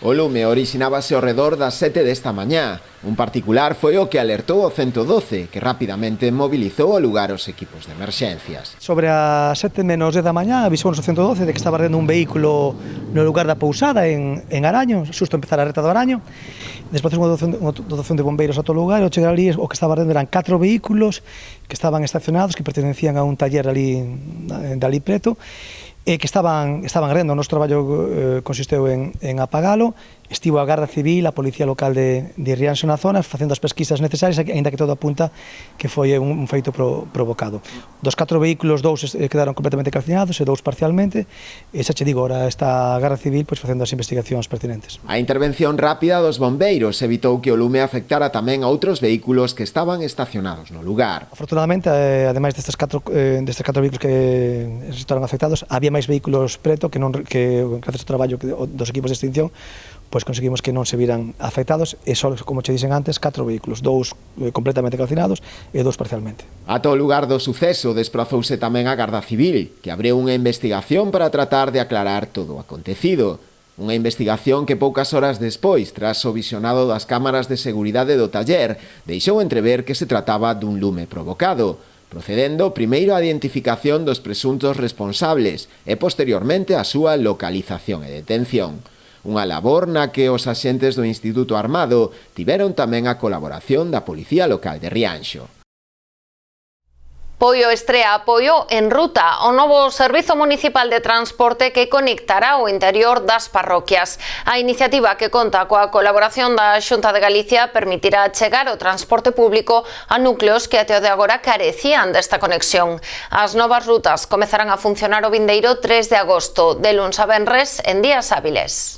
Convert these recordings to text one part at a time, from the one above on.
O lume orixinábase ao redor das 7 desta mañá. Un particular foi o que alertou o 112, que rapidamente mobilizou ao lugar os equipos de emerxencias. Sobre as 7 menos 10 da mañá avisou o 112 de que estaba ardendo un vehículo no lugar da pousada en Araño, xusto a empezar a reta do Araño. Despois unha dotación de bombeiros a todo lugar, e ao chegar ali o que estaba ardendo eran 4 vehículos que estaban estacionados, que pertenecían a un taller ali preto, que estaban ardendo. O noso traballo consisteu en apagalo. Estivo a Garda Civil, a Policía Local de Rianxo na zona, facendo as pesquisas necesarias, aínda que todo apunta que foi un feito provocado. Dos 4 vehículos, 2 quedaron completamente calcinados e 2 parcialmente, e xa che digo, ahora está a Garda Civil facendo as investigacións pertinentes. A intervención rápida dos bombeiros evitou que o lume afectara tamén a outros vehículos que estaban estacionados no lugar. Afortunadamente, ademais destes 4 vehículos que resultaron afectados, había máis vehículos preto que gracias ao traballo dos equipos de extinción, pois conseguimos que non se viran afectados, e só, como che dixen antes, 4 vehículos, 2 completamente calcinados e 2 parcialmente. Ata o lugar do suceso desprazouse tamén a Garda Civil, que abriu unha investigación para tratar de aclarar todo o acontecido. Unha investigación que poucas horas despois, tras o visionado das cámaras de seguridade do taller, deixou entrever que se trataba dun lume provocado, procedendo primeiro á identificación dos presuntos responsables e posteriormente a súa localización e detención. Unha labor na que os axentes do Instituto Armado tiveron tamén a colaboración da Policía Local de Rianxo. Poio estrea Apoio en Ruta, o novo servizo municipal de transporte que conectará o interior das parroquias. A iniciativa, que conta coa colaboración da Xunta de Galicia, permitirá chegar o transporte público a núcleos que até o de agora carecían desta conexión. As novas rutas comezarán a funcionar o vindeiro 3 de agosto, de luns a venres en días hábiles.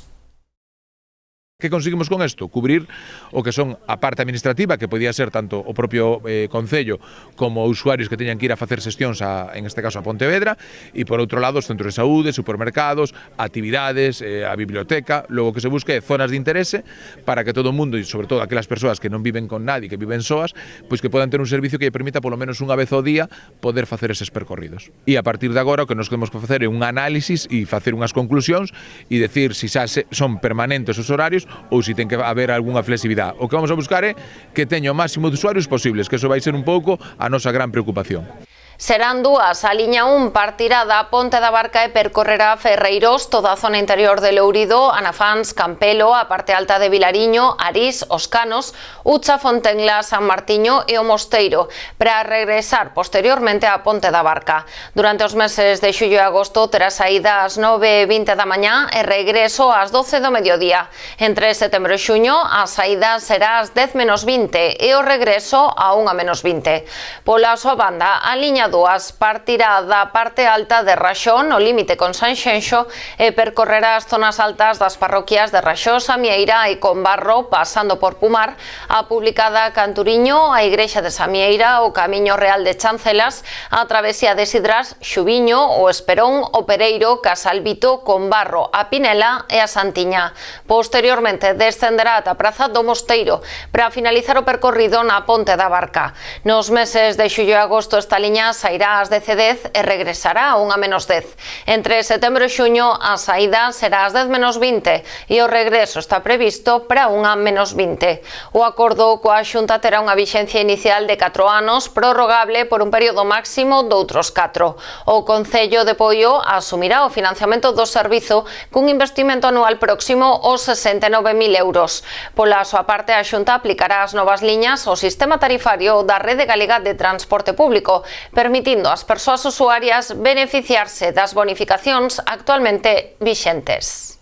Que conseguimos con isto? Cubrir o que son a parte administrativa, que podía ser tanto o propio Concello como usuarios que teñan que ir a facer sesións en este caso a Pontevedra, e por outro lado os centros de saúde, supermercados, actividades, a biblioteca. Logo que se busque zonas de interese para que todo o mundo, e sobre todo aquelas persoas que non viven con nadie, que viven soas, pois que podan ter un servicio que lle permita polo menos unha vez ao día poder facer eses percorridos. E a partir de agora o que nos temos que facer é un análisis e facer unhas conclusións e decir se xa son permanentes os horarios ou se ten que haber algunha flexibilidade. O que vamos a buscar é que teña o máximo de usuarios posibles, que eso vai ser un pouco a nosa gran preocupación. Serán dúas. A liña 1 partirá da Ponte da Barca e percorrerá Ferreiros, toda a zona interior de Lourido, Anafáns, Campelo, a parte alta de Vilariño, Arís, Os Canos, Ucha, Fontenla, San Martiño e o Mosteiro, para regresar posteriormente á Ponte da Barca. Durante os meses de xullo e agosto terá saída ás 9:20 da mañá e regreso ás 12 do mediodía. Entre setembro e xuño a saída será ás 10:20 e o regreso a 1:20. Pola súa banda, a liña 2 partirá da parte alta de Raxón, no límite con Sanxenxo, e percorrerá as zonas altas das parroquias de Raxó, Samieira e Conbarro, pasando por Pumar, a publicada Canturiño, a Igrexa de Samieira, o Camiño Real de Chancelas, a Travesía de Sidras, Xubiño, o Esperón, o Pereiro, Casalvito, Conbarro, a Pinela e a Santiña. Posteriormente descenderá ata a Praza do Mosteiro para finalizar o percorrido na Ponte da Barca. Nos meses de xullo e agosto esta liña sairá ás 10:10 e regresará a 1:10. Entre setembro e xuño a saída será ás 10:20 e o regreso está previsto para 1:20. O acordo coa Xunta terá unha vixencia inicial de 4 anos, prorrogable por un período máximo de outros 4. O Concello de Poio asumirá o financiamento do servizo cun investimento anual próximo aos 69.000 euros. Pola súa parte, a Xunta aplicará as novas liñas ao sistema tarifario da Rede Galega de Transporte Público, permitindo ás persoas usuarias beneficiarse das bonificacións actualmente vixentes.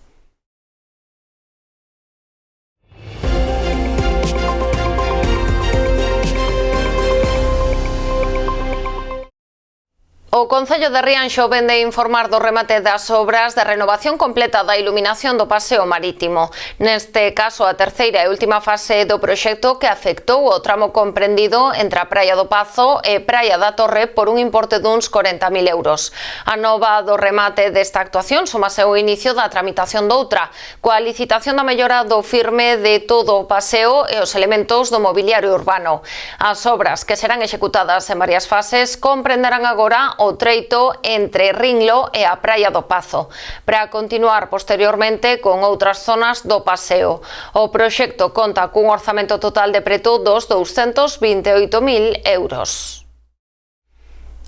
O Concello de Rianxo vende informar do remate das obras de renovación completa da iluminación do paseo marítimo. Neste caso, a terceira e última fase do proxecto, que afectou o tramo comprendido entre a Praia do Pazo e Praia da Torre por un importe duns 40.000 euros. A nova do remate desta actuación sumase o inicio da tramitación doutra, coa licitación da mellora do firme de todo o paseo e os elementos do mobiliario urbano. As obras, que serán executadas en varias fases, comprenderán agora o no treito entre Rinlo e a Praia do Pazo, para continuar posteriormente con outras zonas do paseo. O proxecto conta cun orzamento total de preto dos 228.000 euros.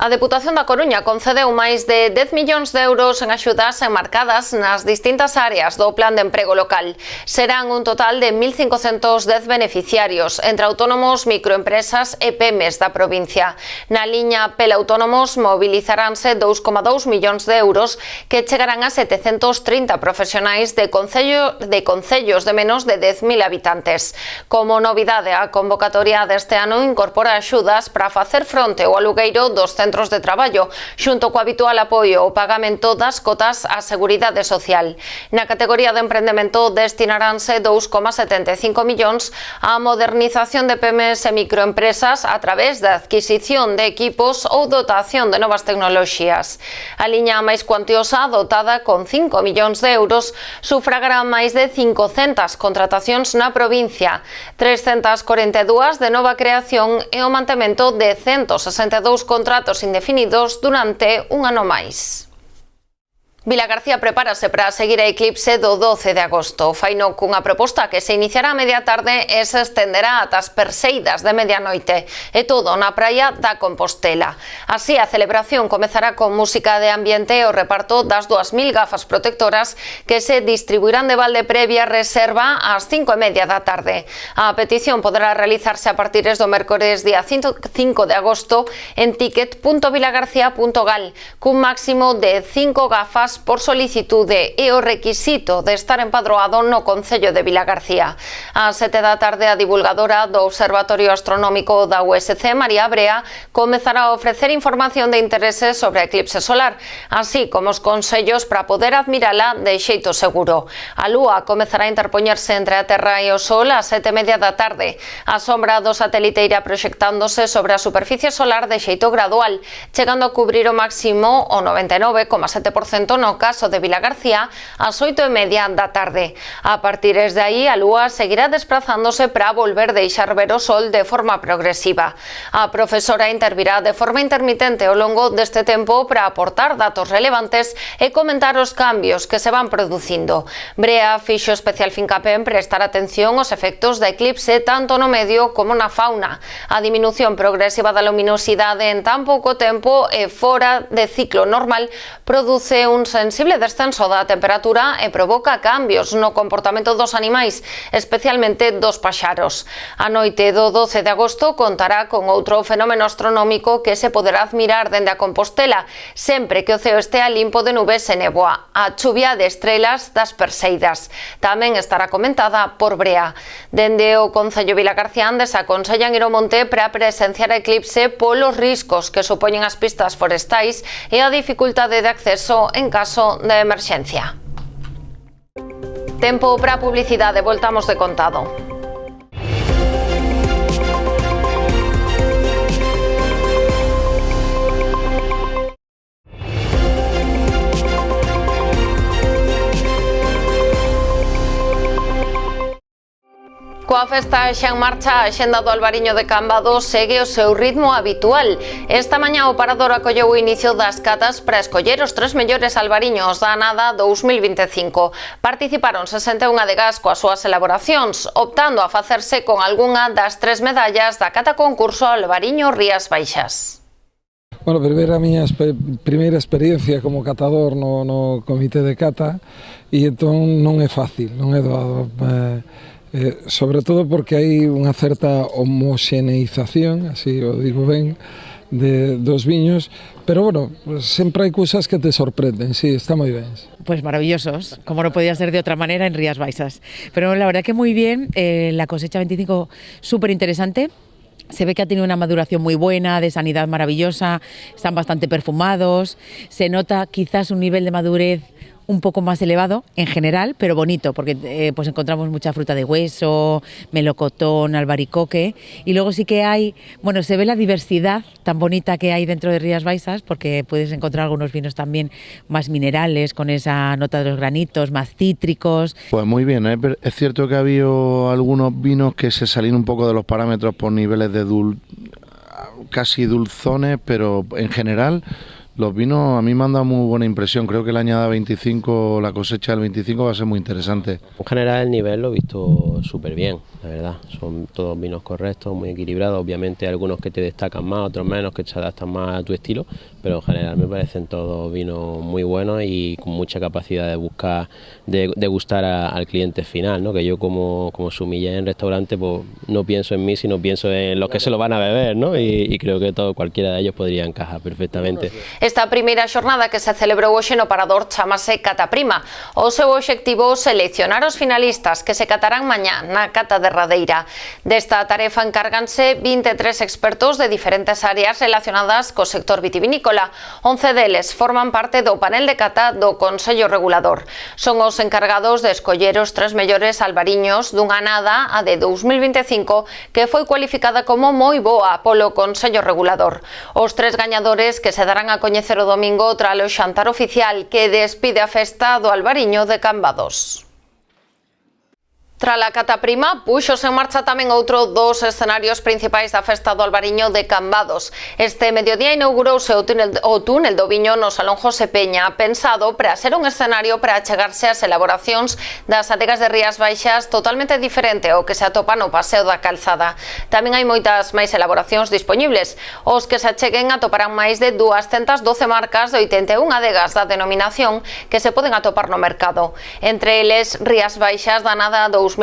A Deputación da Coruña concedeu máis de 10 millóns de euros en axudas enmarcadas nas distintas áreas do Plan de Emprego Local. Serán un total de 1.510 beneficiarios, entre autónomos, microempresas e PEMES da provincia. Na liña PEL Autónomos mobilizaránse 2,2 millóns de euros que chegarán a 730 profesionais de concellos de menos de 10.000 habitantes. Como novidade, a convocatoria deste ano incorpora axudas para facer fronte ao alugueiro dos centros de traballo, xunto co habitual apoio ao pagamento das cotas á Seguridade Social. Na categoría de emprendemento destinaránse 2,75 millóns á modernización de PEMES e microempresas a través da adquisición de equipos ou dotación de novas tecnoloxías. A liña máis cuantiosa, dotada con 5 millóns de euros, sufragará máis de 500 contratacións na provincia, 342 de nova creación e o mantemento de 162 contratos indefinidos durante un ano máis. Vilagarcía prepárase para seguir a eclipse do 12 de agosto. Faino cunha proposta que se iniciará a media tarde e se estenderá ata as perseidas de medianoite, e todo na praia da Compostela. Así, a celebración comezará con música de ambiente e o reparto das 2.000 gafas protectoras que se distribuirán de balde previa reserva ás 5:30 da tarde. A petición poderá realizarse a partir do mércores día 5 de agosto en ticket.vilagarcía.gal, cun máximo de 5 gafas por solicitude e o requisito de estar empadroado no Concello de Vilagarcía. Ás 7 da tarde, a divulgadora do Observatorio Astronómico da USC, María Brea, comezará a ofrecer información de interese sobre a eclipse solar, así como os consellos para poder admirala de xeito seguro. A Lúa comezará a interpoñerse entre a Terra e o Sol ás 7:30 da tarde. A sombra do satélite irá proxectándose sobre a superficie solar de xeito gradual, chegando a cubrir o máximo o 99,7% no caso de Vilagarcía ás 8:30 da tarde. A partir de aí, a Lúa seguirá desplazándose para volver deixar ver o Sol de forma progresiva. A profesora intervirá de forma intermitente ao longo deste tempo para aportar datos relevantes e comentar os cambios que se van producindo. Brea fixo especial fincapé en prestar atención aos efectos da eclipse tanto no medio como na fauna. A diminución progresiva da luminosidade en tan pouco tempo e fora de ciclo normal produce un sensible descenso da temperatura e provoca cambios no comportamento dos animais, especialmente dos paxaros. A noite do 12 de agosto contará con outro fenómeno astronómico que se poderá admirar dende a Compostela, sempre que o ceo estea limpo de nubes e néboa, a chuvia de estrelas das Perseidas. Tamén estará comentada por Brea. Dende o Concello Vilagarcián desaconsellan ir ao monte para presenciar a eclipse polos riscos que supoñen as pistas forestais e a dificultade de acceso en caso de emerxencia. Tempo para publicidade, voltamos de contado. Coa festa xa en marcha, a xenda do Albariño de Cambado segue o seu ritmo habitual. Esta mañá o Parador acolleu o inicio das catas para escoller os 3 mellores albariños da Anada 2025. Participaron 61 adegas coas súas elaboracións, optando a facerse con algunha das 3 medallas da cata concurso Albariño Rías Baixas. Bueno, primeira miña primeira experiencia como catador no comité de cata, e entón non é fácil, non é doado. Sobre todo porque hai unha certa homoxeneización, así o digo ben, dos viños, pero bueno, sempre hai cousas que te sorprenden, sí, está moi ben. Pues maravillosos, como no podía ser de otra manera en Rías Baixas. Pero la verdad que muy bien, la cosecha 25 súper interesante. Se ve que ha tenido una maduración muy buena, de sanidad maravillosa, están bastante perfumados, se nota quizás un nivel de madurez un poco más elevado en general, pero bonito, porque pues encontramos mucha fruta de hueso, melocotón, albaricoque, y luego sí que hay, bueno, se ve la diversidad tan bonita que hay dentro de Rías Baixas, porque puedes encontrar algunos vinos también más minerales, con esa nota de los granitos, más cítricos. Pues muy bien, es cierto que ha habido algunos vinos que se salían un poco de los parámetros por niveles de casi dulzones, pero en general Los vinos a mí me han dado muy buena impresión. Creo que la añada 25, la cosecha del 25 va a ser muy interesante. En general el nivel lo he visto súper bien, la verdad. Son todos vinos correctos, muy equilibrados. Obviamente hay algunos que te destacan más, otros menos, que se adaptan más a tu estilo, pero en general me parecen todos vinos muy buenos y con mucha capacidad de buscar, de gustar al cliente final, ¿no? Que yo como sumiller en restaurante, pues no pienso en mí, sino pienso en los que se lo van a beber, ¿no? Y creo que cualquiera de ellos podría encajar perfectamente. Esta primeira xornada que se celebrou hoxe no Parador chamase Cata Prima. O seu obxectivo seleccionar os finalistas que se catarán mañá na cata derradeira. Desta tarefa encárganse 23 expertos de diferentes áreas relacionadas co sector vitivinícola. 11 deles forman parte do panel de cata do Consello Regulador. Son os encargados de escoller os 3 mellores albariños dunha anada, a de 2025, que foi cualificada como moi boa polo Consello Regulador. Os 3 gañadores que se darán a coñecer o domingo tralo xantar oficial que despide a festa do Albariño de Cambados. Trala Cata Prima, puxos en marcha tamén outro dos escenarios principais da festa do Albariño de Cambados. Este mediodía inaugurouse o túnel do viño no Salón José Peña, pensado para ser un escenario para achegarse ás elaboracións das adegas de Rías Baixas totalmente diferente ao que se atopa no Paseo da Calzada. Tamén hai moitas máis elaboracións dispoñibles. Os que se acheguen atoparán máis de 212 marcas de 81 adegas da denominación que se poden atopar no mercado. Entre eles, Rías Baixas da Nada 2025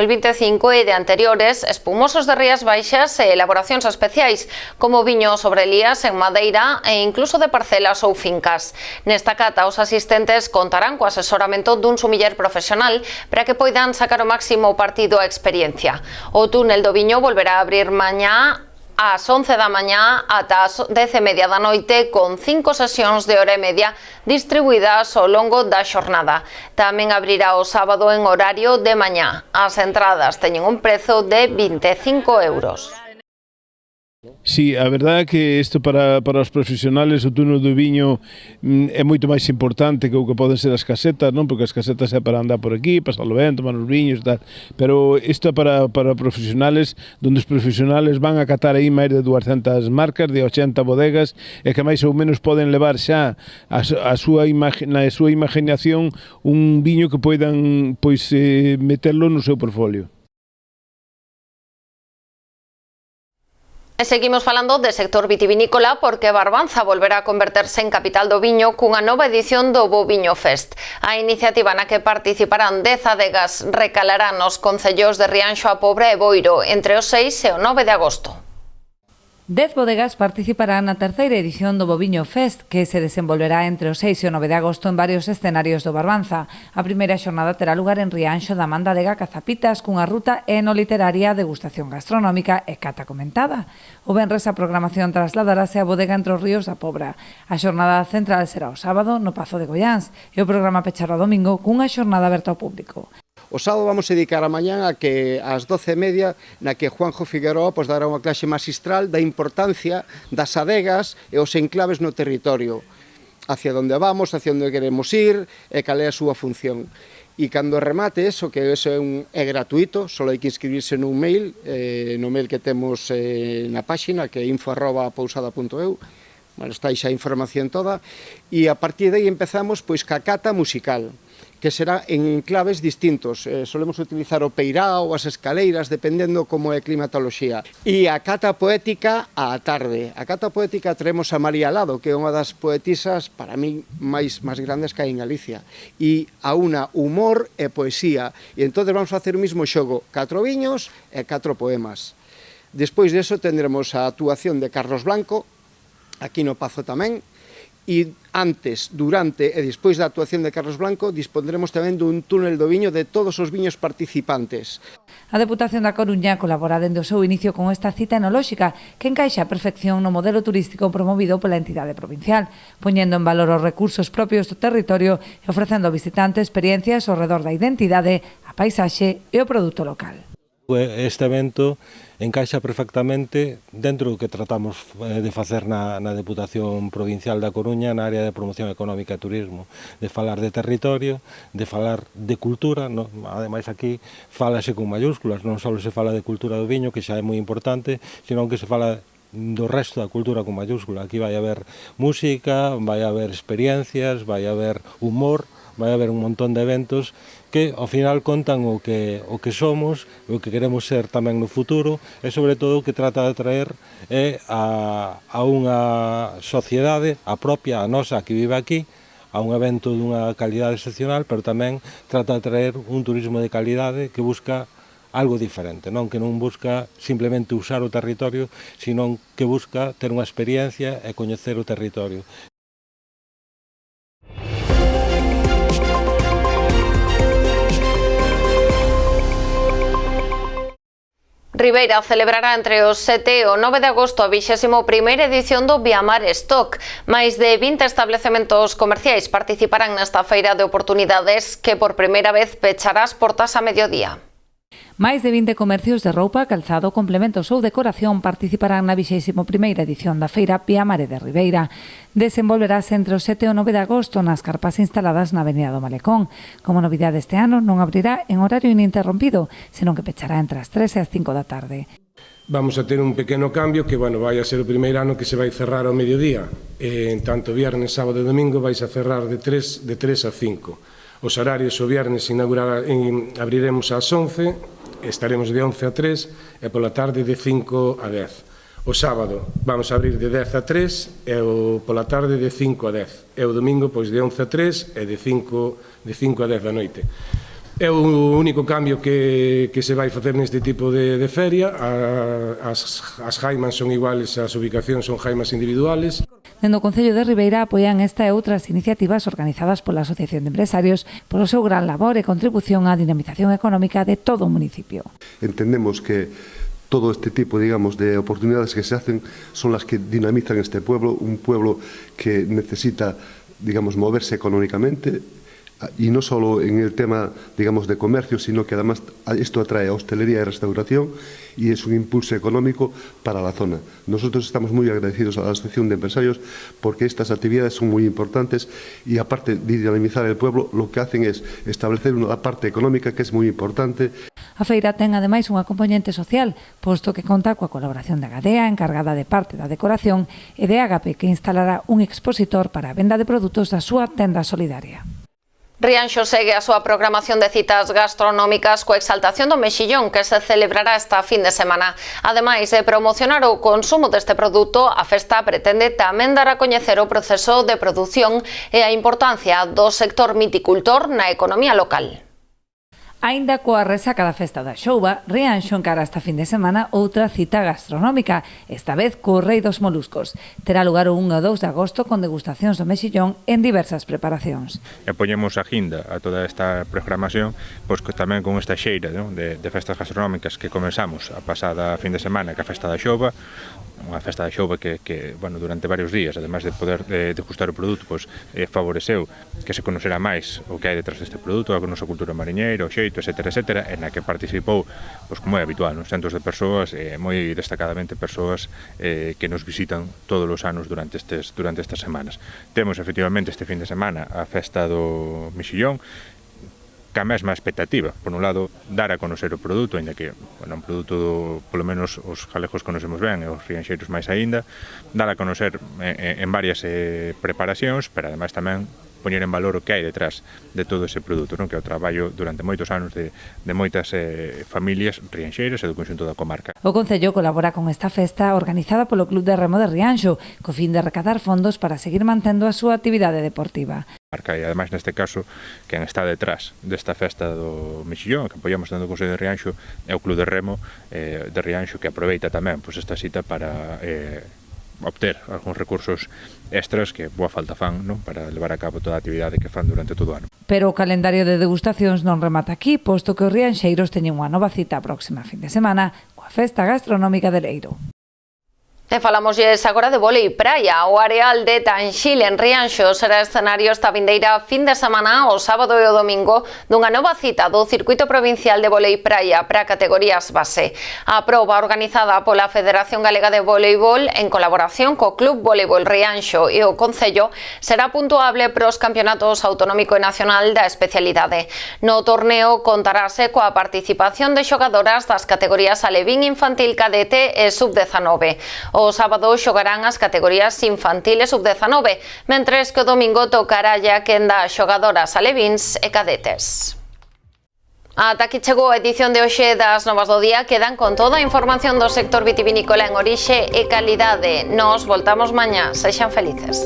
e de anteriores, espumosos de Rías Baixas e elaboracións especiais, como viño sobre lías en madeira e incluso de parcelas ou fincas. Nesta cata, os asistentes contarán co asesoramento dun sumiller profesional para que poidan sacar o máximo partido á experiencia. O túnel do viño volverá a abrir mañá ás 11 da mañá ata as 10:30 da noite, con 5 sesións de hora e media distribuídas ao longo da xornada. Tamén abrirá o sábado en horario de mañá. As entradas teñen un prezo de 25 euros. Sí, a verdade é que isto para os profesionales, o túnel do viño é moito máis importante que o que poden ser as casetas, non? Porque as casetas é para andar por aquí, pasar o vento, tomar os viños e tal, pero isto é para profesionales, donde os profesionales van a catar aí máis de 200 marcas, de 80 bodegas, e que máis ou menos poden levar xa na súa imaginación un viño que poidan meterlo no seu portfolio. E seguimos falando de sector vitivinícola porque Barbanza volverá a converterse en capital do viño cunha nova edición do Boviño Fest. A iniciativa na que participarán 10 adegas recalará nos concellos de Rianxo, A Pobra e Boiro entre o 6 e o 9 de agosto. 10 bodegas participarán na terceira edición do Boviño Fest, que se desenvolverá entre o 6 e o 9 de agosto en varios escenarios do Barbanza. A primeira xornada terá lugar en Rianxo da Man da Adega Cazapitas, cunha ruta enoliteraria, degustación gastronómica e cata comentada. O venres a programación trasladarase á bodega Entre os Ríos da Pobra. A xornada central será o sábado no Pazo de Goiáns e o programa pechará o domingo cunha xornada aberta ao público. O sábado vamos a dedicar a mañán a que ás 12:30 na que Juanjo Figueroa dará unha clase magistral da importancia das adegas e os enclaves no territorio, hacia onde vamos, hacia onde queremos ir e cal é a súa función. E cando remate eso, que eso é gratuito, só hai que inscribirse nun mail, no mail que temos na páxina, que é info@pousada.eu, bueno, está aí xa a información toda, e a partir de aí empezamos ca cata musical, que será en claves distintos. Solemos utilizar o peirao, as escaleiras, dependendo como é a climatoloxía. E a cata poética á tarde. A cata poética traemos a María Lado, que é unha das poetisas, para mí, máis grandes que hai en Galicia. E a unha humor e poesía. E entón vamos a facer o mismo xogo, 4 viños e 4 poemas. Despois deso tendremos a actuación de Carlos Blanco, aquí no Pazo tamén, e antes, durante e despois da actuación de Carlos Blanco dispondremos tamén dun túnel do viño de todos os viños participantes. A Deputación da Coruña colabora dende o seu inicio con esta cita enolóxica que encaixa a perfección no modelo turístico promovido pola entidade provincial, poñendo en valor os recursos propios do territorio e ofrecendo ao visitante experiencias ao redor da identidade, a paisaxe e o produto local. Este evento encaixa perfectamente dentro do que tratamos de facer na Deputación Provincial da Coruña na área de promoción económica e turismo, de falar de territorio, de falar de cultura, no? Ademais aquí falase con mayúsculas, non só se fala de cultura do viño, que xa é moi importante, senón que se fala do resto da cultura con mayúscula. Aquí vai haber música, vai haber experiencias, vai haber humor, vai haber un montón de eventos que ao final contan o que somos, o que queremos ser tamén no futuro e sobre todo o que trata de traer a unha sociedade, a propia, a nosa que vive aquí, a un evento dunha calidade excepcional, pero tamén trata de traer un turismo de calidade que busca algo diferente, non que non busca simplemente usar o territorio, sino que busca ter unha experiencia e coñecer o territorio. Ribeira celebrará entre os 7 e o 9 de agosto a 21ª edición do Viamar Stock. Máis de 20 estabelecementos comerciais participarán nesta feira de oportunidades que por primeira vez pechará as portas a mediodía. Máis de 20 comercios de roupa, calzado, complementos ou decoración participarán na 21ª edición da feira Viamar de Ribeira. Desenvolverase entre o 7 e o 9 de agosto nas carpas instaladas na Avenida do Malecón. Como novidade este ano, non abrirá en horario ininterrompido, senón que pechará entre as 3 e as 5 da tarde. Vamos a ter un pequeno cambio que, vai a ser o primeiro ano que se vai cerrar ao mediodía. En tanto viernes, sábado e domingo vais a cerrar de 3 a 5. Os horarios o viernes abriremos ás 11, estaremos de 11 a 3 e pola tarde de 5 a 10. O sábado vamos a abrir de 10 a 3 e pola tarde de 5 a 10. E o domingo pois de 11 a 3 e de 5 a 10 da noite. É o único cambio que se vai facer neste tipo de feria. As jaimas son iguales, as ubicacións son jaimas individuales. Dende o Concello de Ribeira apoian esta e outras iniciativas organizadas pola Asociación de Empresarios polo seu gran labor e contribución á dinamización económica de todo o municipio. Entendemos que todo este tipo, digamos, de oportunidades que se hacen son las que dinamizan este pueblo, un pueblo que necesita, digamos, moverse económicamente, y no solo en el tema, digamos, de comercio, sino que además esto atrae a hostelería y restauración y es un impulso económico para la zona. Nosotros estamos muy agradecidos a la Asociación de Empresarios porque estas actividades son muy importantes y aparte de dinamizar el pueblo, lo que hacen es establecer una parte económica que es muy importante. A feira ten ademais unha componente social, posto que conta coa colaboración da Gadea, encargada de parte da decoración, e de Ágape, que instalará un expositor para a venda de produtos da súa tenda solidaria. Rianxo segue a súa programación de citas gastronómicas coa exaltación do mexillón que se celebrará esta fin de semana. Ademais de promocionar o consumo deste produto, a festa pretende tamén dar a coñecer o proceso de produción e a importancia do sector viticultor na economía local. Aínda coa resaca da festa da Xouba, Rianxo encara esta fin de semana outra cita gastronómica, esta vez co Rei dos Moluscos. Terá lugar o 1 e 2 de agosto con degustacións do mexillón en diversas preparacións. E poñemos a guinda a toda esta programación, pois que tamén con esta xeira de festas gastronómicas que comenzamos a pasada fin de semana que a festa da Xouba, unha festa da Xouba que durante varios días, ademais de poder degustar o produto, pois favoreceu que se conocerá máis o que hai detrás deste produto, a nosa cultura mariñeira, o xeito, etcétera, en a que participou, pois como é habitual, centos de persoas, moi destacadamente persoas que nos visitan todos os anos durante estas semanas. Temos efectivamente este fin de semana a festa do mexillón, ca mesma expectativa, por un lado, dar a conocer o produto, ainda que un produto, polo menos, os galegos conocemos ben, e os rianxeiros máis aínda, dar a conocer en varias preparacións, pero ademais tamén poñer en valor o que hai detrás de todo ese produto, que é o traballo durante moitos anos de moitas familias rianxeiras e do conxunto da comarca. O Concello colabora con esta festa organizada polo Club de Remo de Rianxo, co fin de recadar fondos para seguir mantendo a súa actividade deportiva. E ademais neste caso, quen está detrás desta festa do mexillón, que apoiamos dentro do Consello de Rianxo, é o Club de Remo de Rianxo, que aproveita tamén esta cita para obter algúns recursos extras que boa falta fan para levar a cabo toda a actividade que fan durante todo o ano. Pero o calendario de degustacións non remata aquí, posto que os rianxeiros teñen unha nova cita a próxima fin de semana coa festa gastronómica de Leiro. E falámoslles agora de vólei praia. O areal de Tanxil en Rianxo será escenario esta vindeira fin de semana, o sábado e o domingo, dunha nova cita do Circuito Provincial de Vólei Praia para categorías base. A proba organizada pola Federación Galega de Voleibol en colaboración co Club Voleibol Rianxo e o Concello será puntuable pros campeonatos autonómico e nacional da especialidade. No torneo contarase coa participación de xogadoras das categorías alevín, infantil, cadete e sub-19. O sábado xogarán as categorías infantil e sub-19, mentres que o domingo tocará a quenda a xogadoras alevíns e cadetes. Ata aquí chegou a edición de hoxe das Novas do Día. Quedan con toda a información do sector vitivinícola en orixe e calidade. Nos voltamos mañá. Sexan felices.